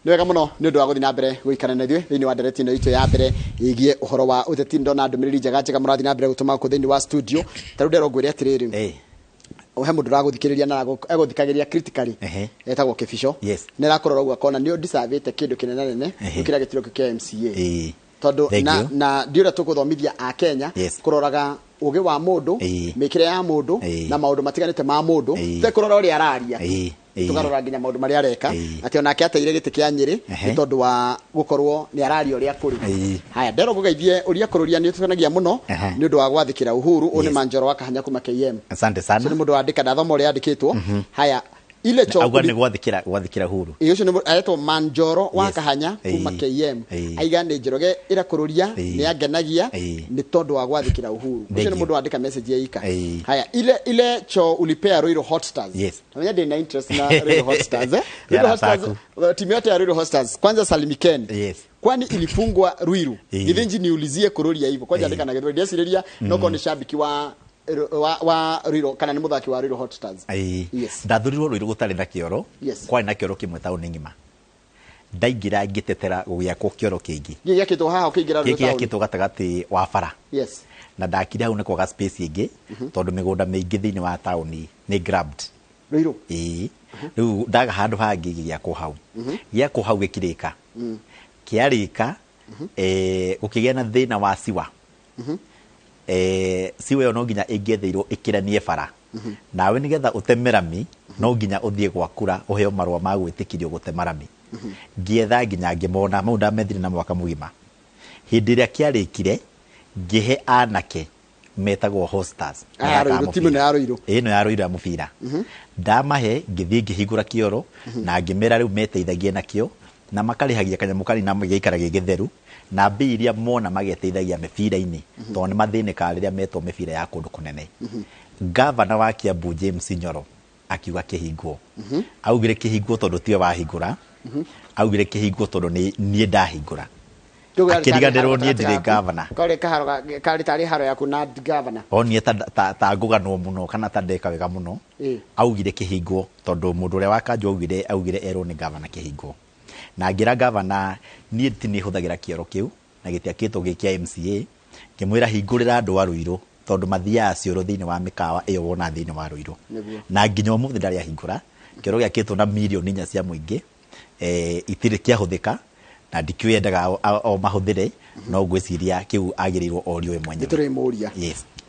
wega muno ni undu wa guthi na mbere guikana na ithuĩ thĩinĩ wa ndereti ĩno itũ ya mbere ĩgiĩ ũhoro wa ũteti ndona ndũmĩrĩri njega mũrathi na mbere gũtũma gũkũ thĩinĩ wa studio tarĩu ndero ngwĩre atĩrĩrĩ he mũndũ ũragũthikĩrĩria na egũthikagĩria critically etagwo Kĩbico nĩ arakũrora ũguo akona nĩ ũndisavĩte kĩndũ kĩnene nene gũkĩra gĩtĩro kĩa MCA tondũ na ndiũrĩa tũgũthomithia a Kenya kũroraga ũgĩ wa mũndũ mĩkĩre ya mũndũ na maũndũ matiganĩte ma mũndũ tekũrora ũrĩa araria tugarora nginya maũndũ marĩa areka atĩ onake ateire gĩtĩ kĩa Nyĩrĩ nĩ tondũ wa gũkorwo nĩ araria ũrĩa kũrĩ haya ndero gũgeithie ũria kũrũria nĩ tukenagia mũno nĩ ũndũ wa gwathĩkĩra Uhuru one Manjoro wa Kahanya kuma KM asante sana nĩ mũndũ wandĩka ndathoma ũrĩa yandĩkĩtwo haya ile cho agwa nĩ gwathĩkĩra Uhuru iyo nĩ ayetwo Manjoro wa Kahanya kuma KM aiga nĩ Njoroge ĩra kũrũria nĩ angenagia nĩ tondũ wa gwathĩkĩra Uhuru ũcio nĩ mũndũ wandĩka message yaika haya ile cho ulipea Ruiru Hot Stars na ndina interest na Ruiru Hot Stars Ruiru Hot Stars timu yote ya Ruiru Hot Stars kwanza salimikeni kwani ilifungwa Ruiru githinji niulizie kũrũria hivyo kwa andĩka na gĩthweri ndĩcirĩria no ni shabiki wa Ruiru kana nĩ muthaki wa Ruiru Hot Stars ndathurirwo Ruiru gũtarĩ na kĩoro kwani na kĩoro kĩmwe taũni ng'ima ndaingĩra ngĩtetera gũgĩakwo kĩoro kĩngĩ gĩakĩtwo haha ũkĩingĩra Ruiru taũni gĩakĩtwo gatagatĩ wa bara na ndakire hau nĩ kwaga space ĩngĩ tondũ mĩgũnda mĩingĩ thĩinĩ wa taũni nĩ grabbed Ruiru rĩu ndaga handũ hangĩ gĩakwo hau gĩkirĩka kĩarĩka gũkĩgĩa na thĩna wa siwa siwe ĩyo no nginya ĩngĩetheirwo ĩkĩranie bara nawe nĩgetha ũteme rami no nginya ũthiĩ gwakura ũheo marũa ma gwĩtĩkĩrio gũtema rami ngĩetha nginya ngĩmona mau ndamethire na mwaka mũgima hĩndĩ ĩrĩa kĩarĩkire ngĩhe anake metagwo hosters timu nĩ ya Ruiru ĩno ya Ruiru ya mũbira ndamahe ngĩthiĩ ngĩhingũra kĩoro na ngĩmera rĩu meteithagie nakĩo na makarĩhagia kanyamũ kanini na gĩikara gĩgĩtheru na mbia iria mona magĩteithagia mĩbira-inĩ tondũ nĩ mathĩnĩkaga rĩrĩa metwo mĩbira ya kũndũ kũnene gavana wa Kiambu James Nyoro akiuga kĩhingwo augire kĩhingwo tondũ tiwe wahingũra augire kĩhingwo tondũ niĩ ndahingũra akĩriganĩrwo niĩ ndirĩ gavana karĩ tarĩ haro yaku na gavana niĩ ta ngũganwo mũno kana ta ndeka wega mũno augire kĩhingwo tondũ mũndũ ũrĩa wa Kanjũ augire erwo nĩ gavana kĩhingwo na ngira gavana niĩ ti nĩ hũthagĩra kĩoro kĩu na gĩtiakĩtwo gĩkĩa MCA ngĩmwĩra hingũrĩra andũ a Ruiru tondũ mathiaga cioro thĩinĩ wa mĩkawa ĩyo wona thĩinĩ wa Ruiru na nginya ũmũthĩ ndarĩ ahingũra kĩoro gĩakĩtwo na mirioni 4 cia mũingĩ itirĩ kĩahũthĩka na ndikĩendaga o mahũthĩre no ngwĩciria kĩu agĩrĩirwo orio we mwenyewe tũrĩ mũria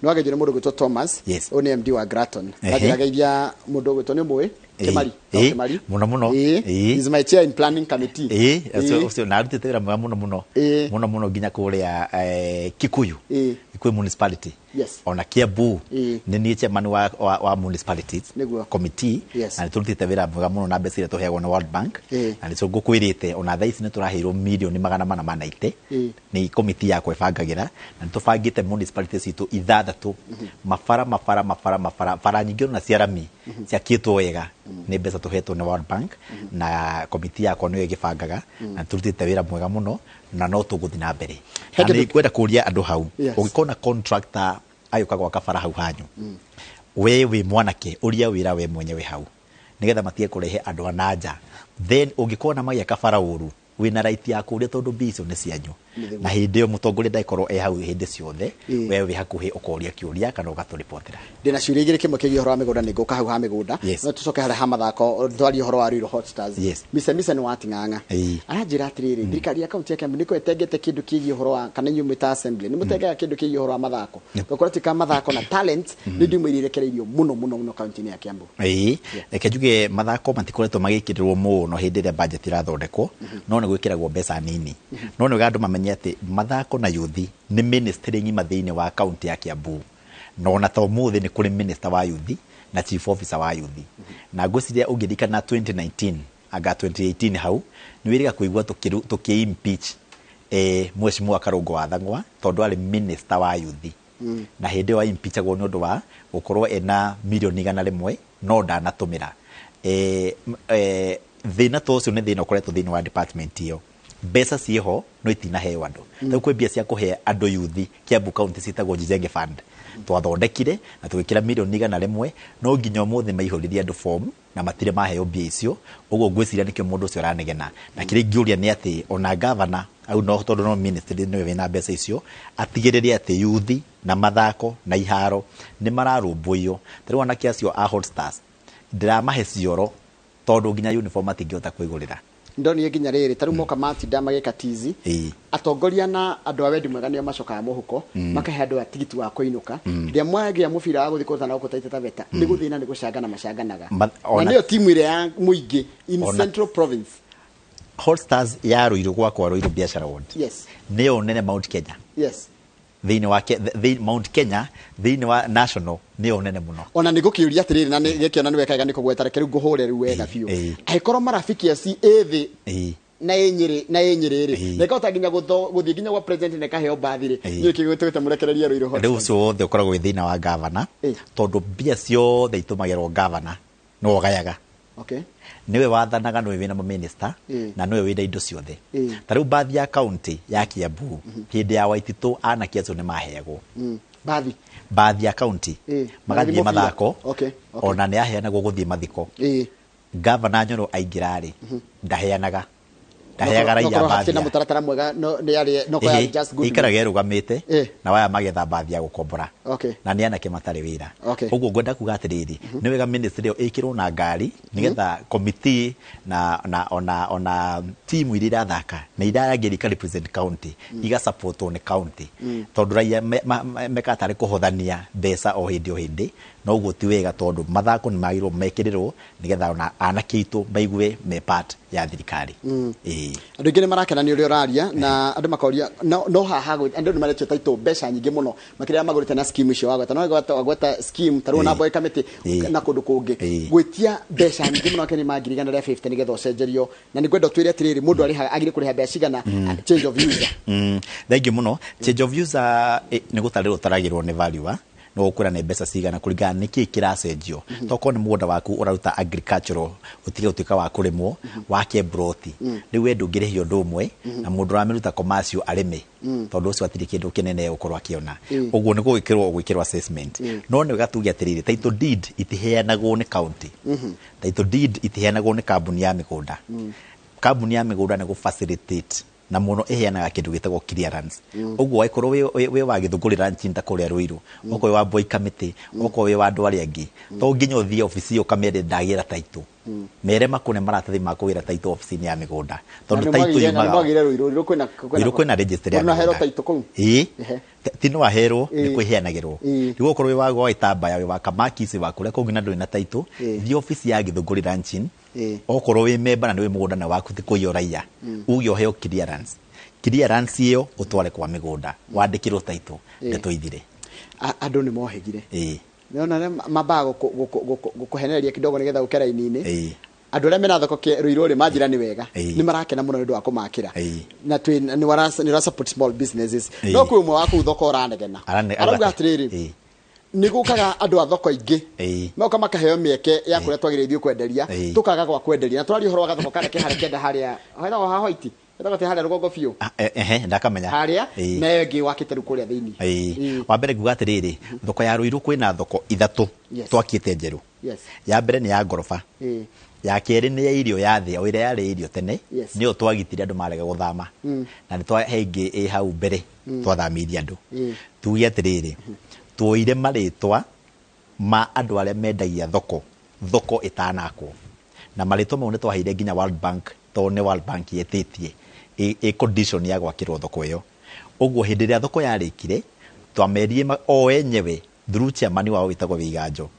no agĩjire mũndũ gwĩtwo Thomas one MD wa Graton agĩgeithia mũndũ gwĩtwo nĩ mũĩ Kĩmari mũno is my chair in planning committee ũcio na arutĩte wĩra mwega mũno nginya kũrĩa Kikuyu municipality ona Kiambu nĩ niĩ chairman wa municipalities committee na nĩtũrutĩte wĩra mwega mũno na mbeca iria tũheagwo na World Bank na nĩcio ngũkwĩrĩte ona thaa ici nĩtũraheirwo mirioni 490 nĩ committee yakwa ĩbangagĩra na nĩtũbangĩte municipalities citũ 6 mabara nyingĩ ona cia rami ciakĩtwo wega nĩ mbeca tũhetwo nĩ World Bank na committee yakwa nĩyo ĩgĩbangaga na tũrutĩte wĩra mwega mũno na no tũgũthiĩ na mbere na nĩngwenda kũria andũ hau ũngĩkorwo na contractor ayũka gwaka bara hau hanyu we wĩ mwanake ũria wĩra we mwenyewe hau nĩgetha matige kũrehe andũ ananja then ũngĩkorwo na magĩaka bara ũru wĩna right ya kũria tondũ mbia icio nĩ cianyu na hĩndĩ ĩyo mũtongoria ndaikorwo hau hĩndĩ ciothe we wĩ hakuhĩ ũkoria kĩũria kana ũgatũripotera ndĩna ciũria igĩrĩ kĩmwe kĩgiĩ ũhoro wa mĩgũnda nĩ ngũka hau ha mĩgũnda no tũcoke harĩa ha mathako twarie ũhoro wa Ruiru Hot Stars Mca nĩ wating'ang'a aranjĩra atĩrĩrĩ thirikari ya kaunti ya Kiambu nĩko ĩtengete kĩndũ kĩgiĩ ũhoro wa kana inyuĩ mwĩta assembly nĩ mũtengaga kĩndũ kĩgiĩ ũhoro wa mathako gũkorwo tika mathako na talent nĩ ndimũ irekereirio mũno kaunti-inĩ ya Kiambu reke njuge mathako matikoretwo magĩkĩrĩrwo mũno hĩndĩ ĩrĩa budget irathondekwo no nĩ gwĩkĩragwo mbeca nini no nĩ andũ mamenye atĩ mathako na yuthi nĩ ministry ng'ima thĩinĩ wa kaunti ya Kiambu no ona ta ũmũthĩ nĩ kũrĩ minister wa yuthi na chief officer wa yuthi na ngwĩciria ũngĩrikana 2019 anga 2018 hau nĩ wĩrĩga kũigua tũkĩ-impeach Mheshimiwa Karũngũ wa Thang'wa tondũ arĩ minister wa yuthi na hĩndĩ ĩyo impeachagwo nĩ ũndũ wa gũkorwo ena mirioni 100 no ndanatũmĩra thĩna ta ũcio nĩ thĩna ũkoretwo thĩinĩ wa department ĩyo mbeca ciĩho no itinaheo andũ rĩu kwĩ mbia cia kũhe andũ yuthi Kiambu county citagwo Jijenge Fund twathondekire na tugikira milioni 100 no nginya umuthi maihuririe andu form na matire maheo mbia icio uguo ngwiciria nikio mundu ucio aranegena na kiri ngiuria ni ati ona governor au no tondu no ministry no wina mbeca icio atigiririe ati yuthi na mathako na iharo ni mararumbuio tari wana kiacio a Hot Stars ndiramahe cioro tondu nginya uniform atingihota kwigurira ndoni nginya riri taru moka matinda mageka tizi atongoria na andu a wendi mwega nio macokaga muhuko makahe andu a tigiti wa kuinuka ria mwagia mubira wa guthi kotana gukutaita tabeta ni guthina ni gucangana macanganaga na niyo timu ile ya muingi in Central Province. Hot Stars ya Ruiru kwa Ruiru Biashara Ward yes niyo nene Mount Kenya yes thini wa Mount Kenya thini wa national niyo nene muno ona nigukiuria atiriri na gikiona ni wekaga ni kugweta reke nguhure ru wega biu aikoro marafiki aci ethi na enyiriri neka utaginya guthii ginya gwa president neka heo bathire ni kigwetete murekereria Ruiru Hot Stars riu wothe ukoragwo thina wa governor tondu bia cio theitumagirwo governor no gayaga okay niwe wathanaga niwe wina minister na niwe wina indo ciothe tariu bathi ya county ya Kiambu hindi ya Waititu ana kiazo ni mahegwo bathi ya county magathie mathako ona ni aheanagwo guthie mathiko governor Nyoro aingirari ndaheanaga ndaheaga raia bathi na mutaratara mwega no yari no kwa just good ikaraga rugamite na waya magetha bathi ya gukombora na ni anake matari wira uguo ngwenda kuga atiriri ni wega ministry yo ikirwo na ngari nigetha committee na ona team iri rathaka na iragiri ka represent county iga support on county tondu raia mekatare kuhothania mbeca o hindi no uguo ti wega tondu mathako ni magirwo mekirirwo nigetha ona anake itu baigue me part ya thirikari andu ingine marakena ni uri uraria na andu makoria no haha andu ni maretio taito mbeca nyingi muno makiria magurite na scheme icio wagweta no wagweta scheme taru na boy committee na kundu kungi gwitia mbeca nyingi muno keni magirigana ria 50 nigetha ucenjerio na ni gwenda twire atiriri mundu ari agire kuriha mbeca cigana change of user thank you muno change of user ni gutarirwo taragirwo ni value no ukura ne mbeca cigana kuringana niki kiracenjio toko ni mugunda waku uraruta agricultural utige utika wa kurimwo wake broti riu endu ngirihio ndumwe na mundu ramiruta commercial arime tondu ucio atiri kindu kinene ukorwa kiona uguo ni gwikirwo assessment no ni gatugia atiriri title deed itiheanagwo ni county title deed itiheanagwo ni kambuni ya migunda kambuni ya migunda ni go facilitate na muno eheanaga kindu gitagwo clearance uguo waikorwo we wagithungurira nchinta kuria Ruiru oko wa boy committee oko we wa andu ari angi to nginya uthie office yo kamere ndagira taito mere makune maratathi makuwira taito office ni ya migunda tondu taito yumaga Ruiru kwina register ya hero taito kou tino wa hero ni kwiheanagirwo rigo okorwo we wa itambaya we wa kamakisi wa kuria kungina ndu na taito the office ya githungurira nchin okorwo we member na niwe mugunda na waku thikuyo raia ugyo heo clearance iyo utware kwa migunda wandikirwo taito ndeto ithire andu ni mohegire nona mabago gukuhenereria kidogo nigetha ukera inini andu aria mena thoko Ruiru ri majira ni wega ni marakena muno ndu akumakira na ni wara support small businesses no kwi umwe waku thoko uranegena arauga atiriri ni gukaga andu a thoko ingi moka makaheo mieke ya kuria twagiriithio kwenderia tukaga gwa kwenderia na twari horo wa thoko kare kihare kenda haria hoera wa hoiti etagote haria rugongo biu ndakamenya haria na yengi wakite rukuria thiini wa mbere nguga atiriri thoko ya Ruiru kwina thoko ithatu twakite njeru ya mbere ni ya ngorofa ya keri ni ya irio ya thia o ire yari irio tene ni o twagitire andu marega guthama na ni twahengi hau mbere twathamirie andu tuge atiriri tuire maritwa ma andu aria mendagia thoko itanakwo na maritwa mau ni twaheire nginya World Bank to ne World Bank yetitie condition ya gwakirwo thoko iyo uguo hindi ria thoko yarikire twamerie o enyewe through chairman wao witagwo Wiganjo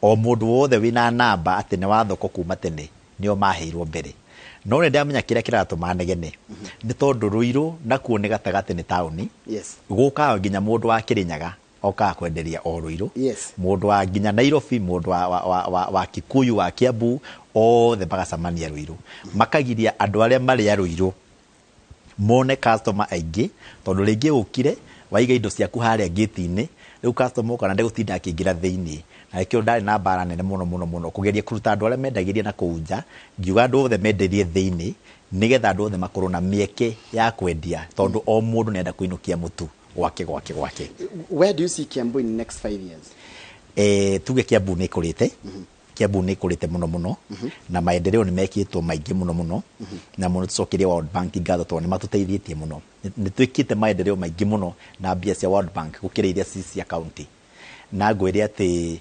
o mundu wothe wina namba ati ne wa thoko kuma tene nio maheirwo mbere no ne ndamenya kiria kiratuma negene ni tondu Ruiru na kuone gatagate ni tauni guka nginya mundu wa Kirinyaga oka kwenderia o Ruiru mundu wa nginya Nairobi mundu wa Kikuyu wa Kiambu o the bagasamania Ruiru makagiria andu aria mari Ruiru mone customer aingi tondu ringi ukire waiga indo ciaku haria gate-ini riu customer kana ndegutinda akingira thiini na ikio ndari na bara nene muno kugeria kuruta andu aria mendagiria na kuunja ngiuga andu othe menderie thiini nigetha andu othe makorwo na mieke ya kwendia tondu o mundu nenda kuinukia mutu gwake. Where do you see Kiambu in the next 5 years? Tuge Kiambu nĩ kũrĩte. Kiambu nĩ kũrĩte mũno na maendeleo nĩ mekĩtwo maingĩ mũno na mũno tucokerie World Bank ngatho tondũ nĩ matũteithĩtie mũno. Nĩ twĩkĩte maendeleo maingĩ mũno na mbia cia World Bank gũkĩra iria cia county. Na ngwĩre atĩ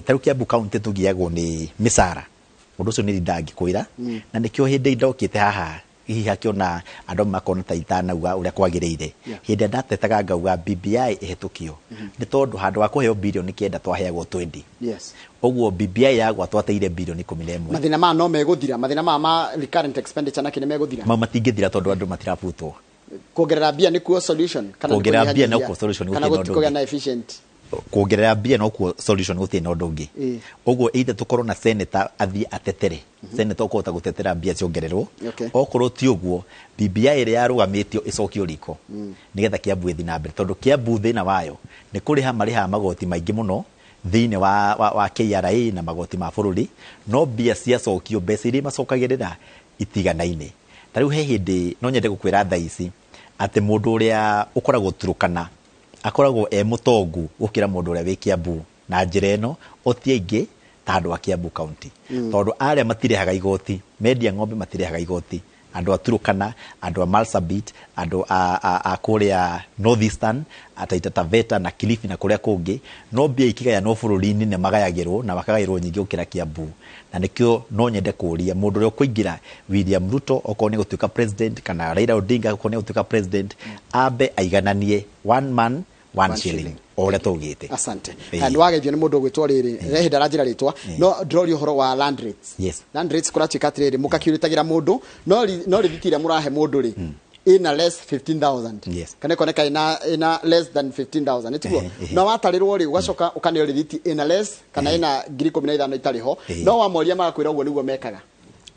tarĩu Kiambu county tũgiagwo nĩ mĩcara. Ũndũ ũcio nĩ ndangĩkwĩra na nĩkĩo hĩndĩ ndokĩte haha hihi hakĩona andũ makona ta itanauga ũrĩa kwagĩrĩire. Hĩndĩ ndatetaga ngauga BBI ĩhetũkio nĩ tondũ handũ wa kũheo bilioni 9 twaheagwo 20. Yes. Oguo BBI yagwa twateire bilioni 11. Mathina ma no megũthira, mathina ma recurrent expenditure na kĩne megũthira. Matingĩthira tondũ andũ matirabutwo. Kuongerera mbia nĩ kuo solution kana kuongerera mbia no kuo solution kana gũtikũgĩa na efficient. Kuongerera mbia no kuo solution gũtirĩ na ũndũ ũngĩ. Oguo either tũkorwo na senator athiĩ atetere. Senator ũkũhota gũtetera mbia ciongererwo. Okorwo ti ũguo BBI ĩrĩa yarũgamĩtio ĩcokio riko. Nĩgetha Kiambu ĩthiĩ na mbere tondũ Kiambu thĩna wayo nĩ kũrĩha marĩha magoti maingĩ mũno thĩinĩ wa KRA na magoti ma bũrũri no mbia ciacokio mbeca iria macokagĩrĩra itiganaine. Tarĩu he hĩndĩ no nyende gũkwĩra thaa ici atĩ mũndũ ũrĩa ũkoragwo Turukana akoragwo mũtongu gũkĩra mũndũ ũrĩa wĩ Kiambu na njĩra ĩno otie aingĩ ta andũ a Kiambu county tondũ arĩa matirehaga igoti media ng'ombe matirehaga igoti andũ a Turukana andũ a Marsabit andũ a kũrĩa North Eastern Taita Taveta na Kilifi na kũrĩa kũngĩ no mbia ikigaya no bũrũri-inĩ nĩ magayagĩrwo na makagayĩrwo nyingĩ gũkĩra Kiambu na nĩkĩo no nyende kũria mũndũ ũrĩa ũkũingĩra William Ruto okorwo nĩ gũtuĩka president kana Raila Odinga okorwo nĩ gũtuĩka president ambe aigananie one man one shilling ole togete. Asante. And wagethio ni mundu gwitwa riri rehinda ranjira ritwa no ndrori uhoro wa land rates. Yes. Land rates kuratuika atiriri mukakiuritagira mundu no rithitire murahe mundu ri in a less 15,000. Yes. Kana koneka ina less than 15,000. Nitiguo. No watarirwo ri ugacoka ukaneo rithiti in a less kana ina 15,000 itariho no wamoria magakwira uguo niguo mekaga.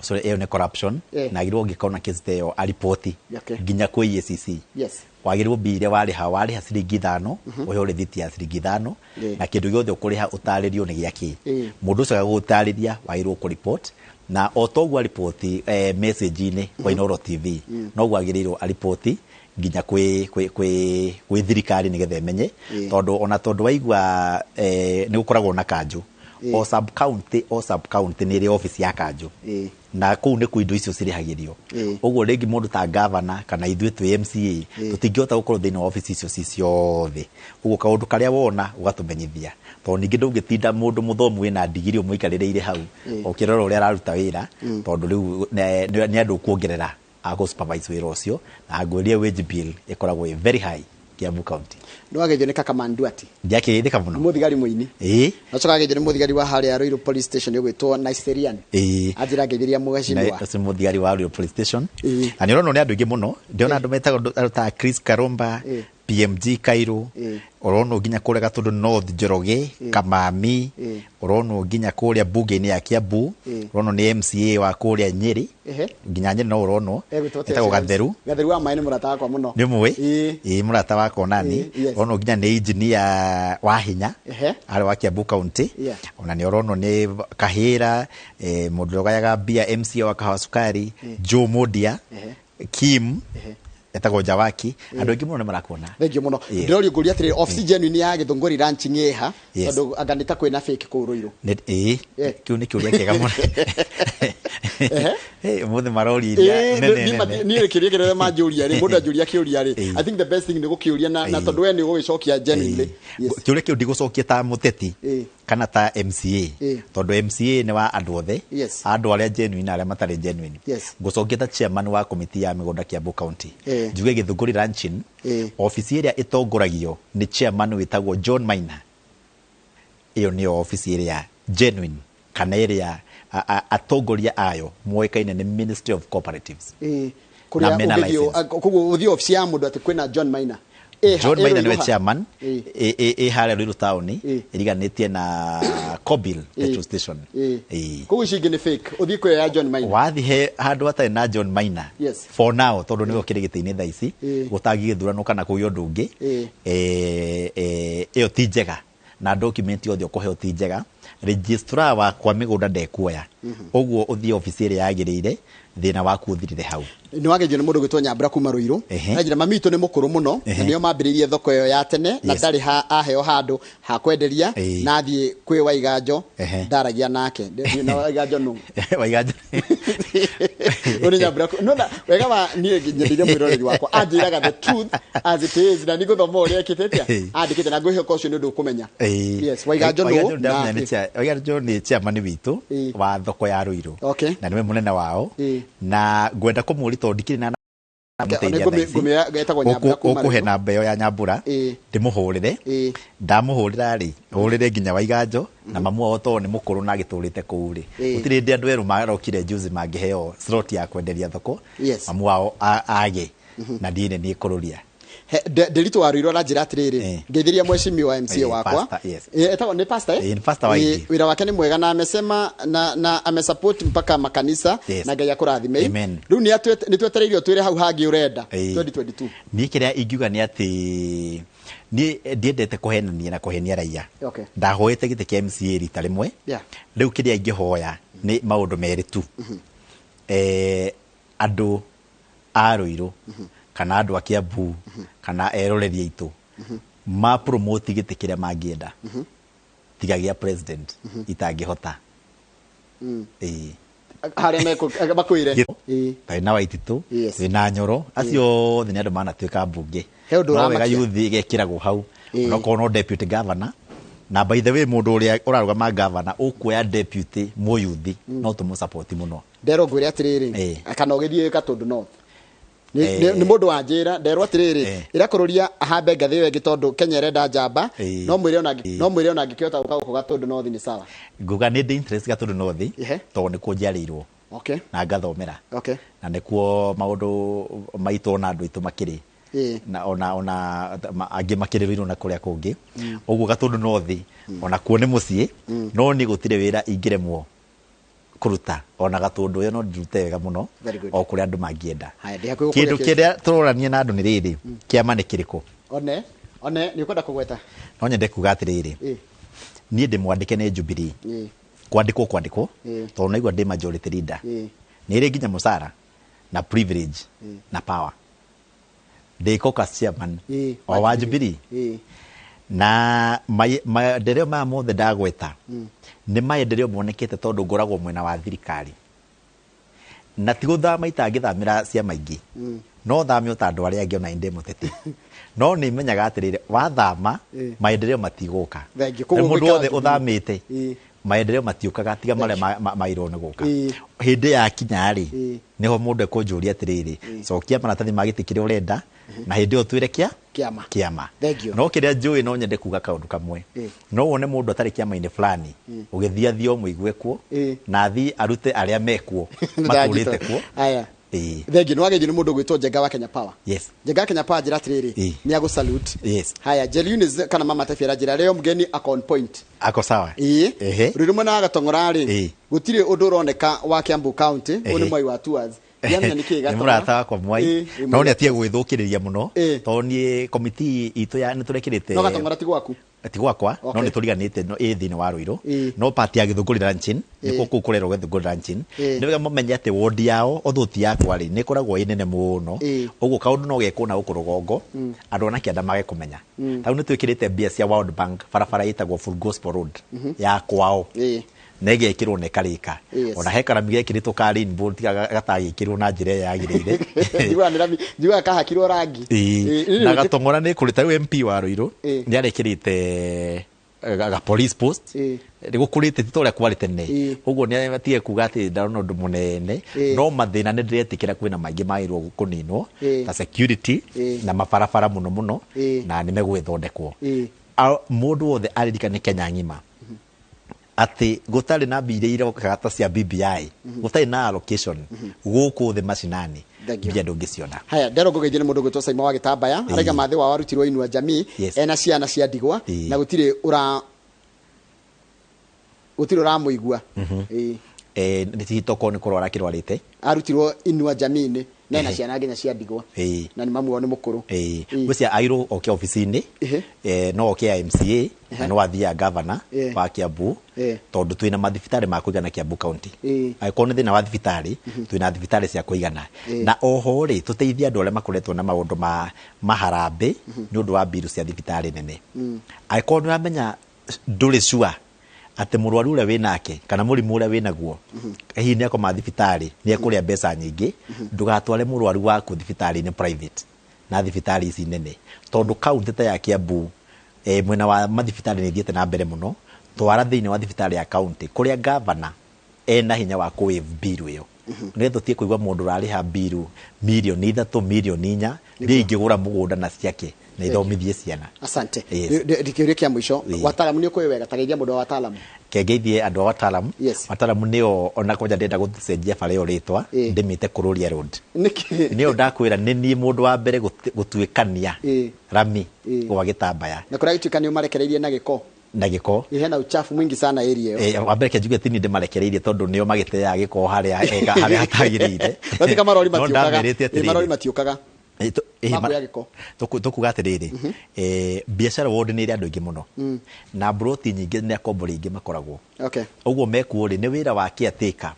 So eyo ne corruption na girwo ngikona case teyo alipoti nginya kwa EACC. Yes. Wagirwo bire wariha ciringi 5 uhe rithiti ya ciringi 5 na kindu giothe ukuriha utaririo ni giaki mundu ucio agutariria wagirwo ku report na otogwa report message ine kwa Inooro TV no gwagiriirwo report nginya kwi thirikari ni gethe menye tondu waigwa ni gukoragwo na kanju o sub county ni ri office ya kanju na kuu nĩ indo icio cirihagirio ũguo rĩngĩ mũndũ ta governor kana ithuĩ twĩ MCA tũtingĩhota gũkorwo thĩinĩ wa office icio ciothe ũguo kaũndũ karĩa wona ũgatũmenyithia tondũ ningĩ ndũngĩtinda mũndũ mũthomu wĩna ndigiri ũmũikarĩrĩire hau ũkĩrora ũrĩa araruta wĩra tondũ rĩu nĩ andũ kuongerera agũ supervise wĩra ũcio na ngwĩria wage bill ĩkoragwo very high Kiambu county. No agethio ni kaka Manduati. Ndiakĩrĩthĩka mũno. Muthigari muini. Nacoka agethio ni muthigari wa harĩa Ruiru police station yogwĩtwo Nicerian. Ajira ngeithiria mugacindwa. Na muthigari wa Ruiru police station. Na nĩ ũrona nĩ andũ aingĩ mũno. Ndiona andũ metagwo ta Chris Karomba, PMG Kairo, orono nginya kũrĩa Gatundu North Njoroge, Kamami, orono nginya kũrĩa bunge-inĩ ya Kiambu, orono nĩ MCA wa kũrĩa Nyeri, nginya Nyeri no orono, etagwo Gatheru. Gatheru wa maĩ nĩ mũrata wakwa mũno. Nĩ mũĩ? Mũrata wakwa nani. Orono nginya nĩ engineer wa hinya, arĩ wa Kiambu county. Ona nĩ orono nĩ Kahĩra, mũndũ ũgayaga mbia MCA wa Kahawa Sukari, Joe Modia, Kim, etagwo Jawaki andu aingi muno nimarakuona thengio muno ndĩrorio ngũria atĩrĩ office genuine ya Gĩthũngũri ranching eha tondũ anganĩta kwĩna fake kũu Ruiru kiu nĩ kĩũria kĩega mũno mũthĩ maroriria niĩ kĩũria kĩrĩa manjũria rĩ mũndũ anjũria kĩũria rĩ I think the best thing nĩ gũkĩũria na tondũ we nĩ ũgũgĩcokia genuinely kĩũria kĩu ndigũcokia ta mũteti kana ta MCA tondũ MCA nĩ wa andũ othe andũ arĩa genuine arĩa matarĩ genuine ngũcokia ta chairman wa committee ya mĩgũnda Kiambu county njuge Gĩthũngũri ranching office ĩrĩa ĩtongoragio nĩ chairman wĩtagwo John Maina iyo nĩyo office ĩrĩa genuine kana ĩrĩa atongoria ayo moĩkaine nĩ Ministry of Cooperatives koguo uthi office ya mũndũ atĩ kwĩna John Maina John Maina nĩwe chairman harĩa Ruiru town ĩriganĩtie na Kobil petrol station koguo ici ingĩ nĩ fake uthi kwĩ ya John Maina wathiĩ handũ hatarĩ na John Maina for now tondũ nĩwe kĩrĩ gĩtĩ-inĩ thaa ici gũtangĩ gĩthurano kana kũgĩa ũndũ ũngĩ ĩyo ti njega na document yothe ũkũheo ti njega registrar wa kwa mĩgũnda ndekuoya ũguo ũthiĩ office ĩrĩa yagĩrĩire thĩna waku ũthirire hau ni wagerio ni mundu gwitwo Nyambura kuma Ruiru najira mamitu ni mukuru muno na nio mambiririe thoko yo ya tene na ndari aheo handu ha kwenderia na thie kwi Waiganjo ndaragia nake na Waiganjo nu Waiganjo uri Nyambura no na wega wa nie nyendire mwiroreri wakwa anjiraga the truth as it is na niguthoma uria kitetia andikite na ngwihe caution ndu kumenya yes Waiganjo nu Waiganjo ni chairman witu wa thoko ya Ruiru na niwe munene wao na gwenda kumuri to ndikire na ukuhe na mbeo ya Nyambura ndimuhurire ndamuhurira ri hurire nginya Waiganjo na mamu wao to ni mukuru na giturite kuu ri utire ndi andu eru marokire juice mangiheo slot ya kwenderia thoko mamu wao age na ndine ni Kururia Delito wa Ruiru njira atiriri ngeithiria mweshimiwa MCA wakwa etagwo ni pastor ni pastor wa ingi wira wake ni mwega na amesema na amesupport mpaka makanisa na Ngai akurathime riu ni twetereirio twire hau hangi urenda 2022 ni kiria ingiuga ni ati ni ndiendete kuhenania na kuhenia raia ndahoete gite kia MCA rita rimwe riu kiria ingihoya ni maundu meritu andu a Ruiru kana andu a Kiambu kana eroreri aitu ma promote gite kiria mangienda tigagia president itangihota haria meko bakwire na Waititu na Nyoro acio thini andu manatuika mbunge no wega yuthi gekiragwo hau no kono deputy governor na by the way mundu uria urarugama governor ukuya deputy muyuthi no tumu support muno ndero ngwire atiriri akana ugithie katundu north ni mundu wanjira nderwa atiriri ira Kururia ahambe ngathi wengi tondu Kenya renda njamba no mwire ona ngikihota guka guko gatundu north ni sawa nguga ni interest gatundu north tondu ni kunjarirwo na ngathomera na nikuo maundu maito na andu itu makiri na ona angi makirirwo na kuria kungi uguo gatundu north ona kuone mucii no ni gutire wira ingiremwo kuruta ona gatundu yo no ndurute wega muno o kuria andu mangienda kindu kiria turorania na andu ni riri kiama ni kiriko one ni ukwenda kugweta no nyende kuga atiriri nie ndi mwandike ni Jubilee kwandikwo tondu naigua ndi majority leader ni ri nginya musara na privilege na power ndiko ka chairman o wa Jubilee na maendeleo ma mothe ndagweta ni maendeleo monekete tondu ngoragwo mwena wa thirikari na tigutha itangithamira ciama ingi no thamio tandu aria angi ona inde muteti no ni menyaga atirire wathama maendeleo matiguka mundu wothe uthamite maendeleo matiukaga tiga maria mairo ne guka hindi ya kinya ri niho mundu ekunjuria atiriri cokia maratathi magitikire urenda na hindi otwire kiama no kiria njui no nyende kuga kaundu kamwe no wone mundu atari kiama-ini fulani ugithia thio muigue kuo na thi arute aria mekuo maturite kuo thengio ni wagerio ni mundu gwitwo Njenga wa Kenya Power Njenga wa Kenya Power njira atiriri ni agu salute haya Jeliunis kana mama tafira njira leo mgeni on point ako sawa Ruiru mwana Gatong'ora ri gutire undu uroneka wa Kiambu County uni mwai wa tours yana niki Gatong'ora murata kwa mwai no ni atie gwithukiriria muno to ni committee itu ya niturekirite no Gatong'ora tigwakwa no ni turiganite no thini wa Ruiru no party ya Githunguri Ranching niko kukurerwo Githunguri Ranching ni wega mumenye ati ward yao othuti yakwa ri ni koragwo inene muno uguo kaundu no gekwo na ukurugongo andu ona kianda mage kumenya tau ni twikirite bia cia World Bank barabara itagwo Full Gospel Road ya kwao nege kirwo ne karika ona hekara mige kirito kari in bolt gatagi kirwo na njire yagirire njua kahakirwo rangi na Gatong'ora ni kurita MP wa Ruiru ni arekirite ga police post rigukurite titoria kwalite ne uguo ni atie kuga ati ndarona undu munene no mathina ni ndiretikira kwina maingi mairwo kuninwo ta security na mabarabara muno na ni megwithondekwo mundu wothe aririka ni Kenya ngima ati gutari na mbire ire kagata cia BBI gutari na allocation guku the mashinani ngia ndungiciona haya ndero ngogeithie ni mundu gwitwo Saima wa Gitambaya araiga mathi wa warutirwo Inua Jamii ena ciana cia ndigwa na gutire muigua ni titoko ni kurwara kirwarite arutirwo Inua Jamii na ciana nginya cia ndigwa na ni mamu ni mukuru ucia airo oke ofisini no oke MCA na no athia governor wa Kiambu tondu twina mathibitari ma kuigana Kiambu county aikone thina wa thibitari twina thibitari cia kuigana na oho ri tuteithia andu aria makoretwo na maundu ma maharambe ni undu wa biru cia thibitari nene aikone amenya nduri sure ate murwaru ule winake kana murimu ule winaguo hihi ni akoma thibitari ni akuria mbeca nyingi ndugatware murwaru waku thibitari ni private na thibitari ici nene tondu county ta ya Kiambu mwena wa mathibitari ni thiete na mbere muno twara thiini wa thibitari ya county kuria governor ena hinya wa kuwave bill iyo ni tutie kuigwa mundu rariha bill milioni 3 milioni 4 ringigura mugunda na ciake na ithomithie ciana. Asante. Ndikiuria kia mwisho wataalamu ni ukwe wega tageithia mundu wa wataalamu kegeithie andu wa wataalamu wataalamu nio ona koja ndenda gucenjia bare yo ritwa ndimite Kururia road nio ndakwira ni ni mundu wa mbere gutuikania rami gwa gitambaya na kuria gituikania marekereirie na giko ihena uchafu mwingi sana area yo wambere kenjuge tini de marekereirie tondu nio magiteya giko haria hatagirire bati kama marori matiukaga tukuga atiriri biashara wodi ni andu ingi muno na broti nyingi ni akombori ingi makoragwo uguo mekuo ri ni wira wa kiatika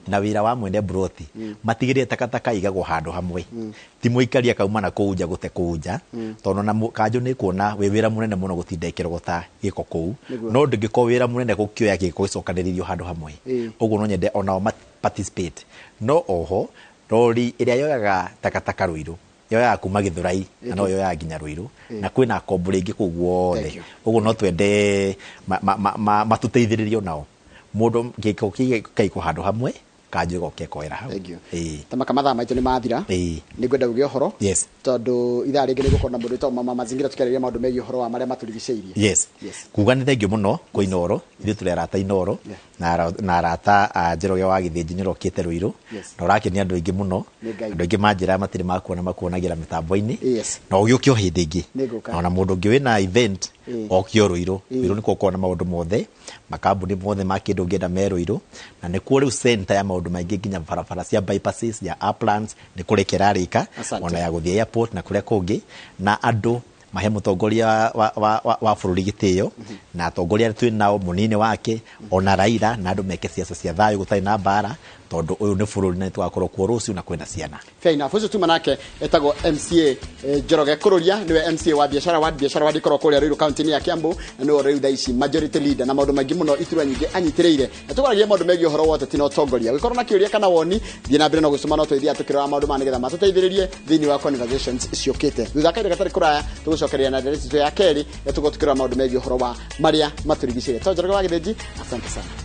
na wira wa mwene broti matigirire takataka igagwo handu hamwe ti muikaria kauma na kuuja gute kuuja tondu na kanjo ni kuona we wira munene muno gutinda ikirogota giko kuu no ndingiko wira munene gukioya giko gicokaniririo handu hamwe uguo no nyende ona participate no oho rori iria yoyaga takataka Ruiru yoya kuma Githurai na no yoya nginya Ruiru na kwina kombure ingi kuguothe uguo no twende matuteithiririo nao mundu giko kaiko handu hamwe kanjo goke koera hau tamaka mathaa maitu ni mathira ni gwenda uge horo tondu ithaa ringi ni gukona mundu to mama mazingira tukireria maundu megi horo wa maria maturigiceirie kuga ni thengio muno ku Inooro ithu turerata Inooro na arata Njoroge wa Githinji ni rokite Ruiru na urakenia andu ingi muno andu ingi manjira matiri makuonagira mitambo-ini na ugiukio hindi ingi na mundu ungi wina event okio Ruiru ni kuona maundu mothe makambuni mothe makindu ungienda me Ruiru na ni kuo riu center ya maundu maingi nginya barabara cia bypasses ya uplands ni kurekera rika ona ya guthie airport na kuria kungi na andu mahe mutongoria wa bururi gitio na atongoria twi nao munini wake ona Raila na andu meke siasa cia thayu gutai na bara tondu uyu ni bururi na twakorwo ku ruciu na kwenda ciana feina fuzu tu manake etago MCA Njoroge Kururia niwe MCA wa biashara wa dikoro kuria Ruiru county ya Kiambu no riu thaici majority leader na maundu mangi muno iturwa nyingi anyitireire tukoragia maundu megi horo wote tino tongoria wikorwo na kiuria kana woni thina mbere no gusoma no twithia tukirwa maundu manigetha matuteithiririe thini wa conversations ciokite thutha kaire gatari kuraya tugucokeria na ndereti ya keri tugotukirwa maundu megi horo wa maria maturigicire to Njoroge wa Githinji asante sana.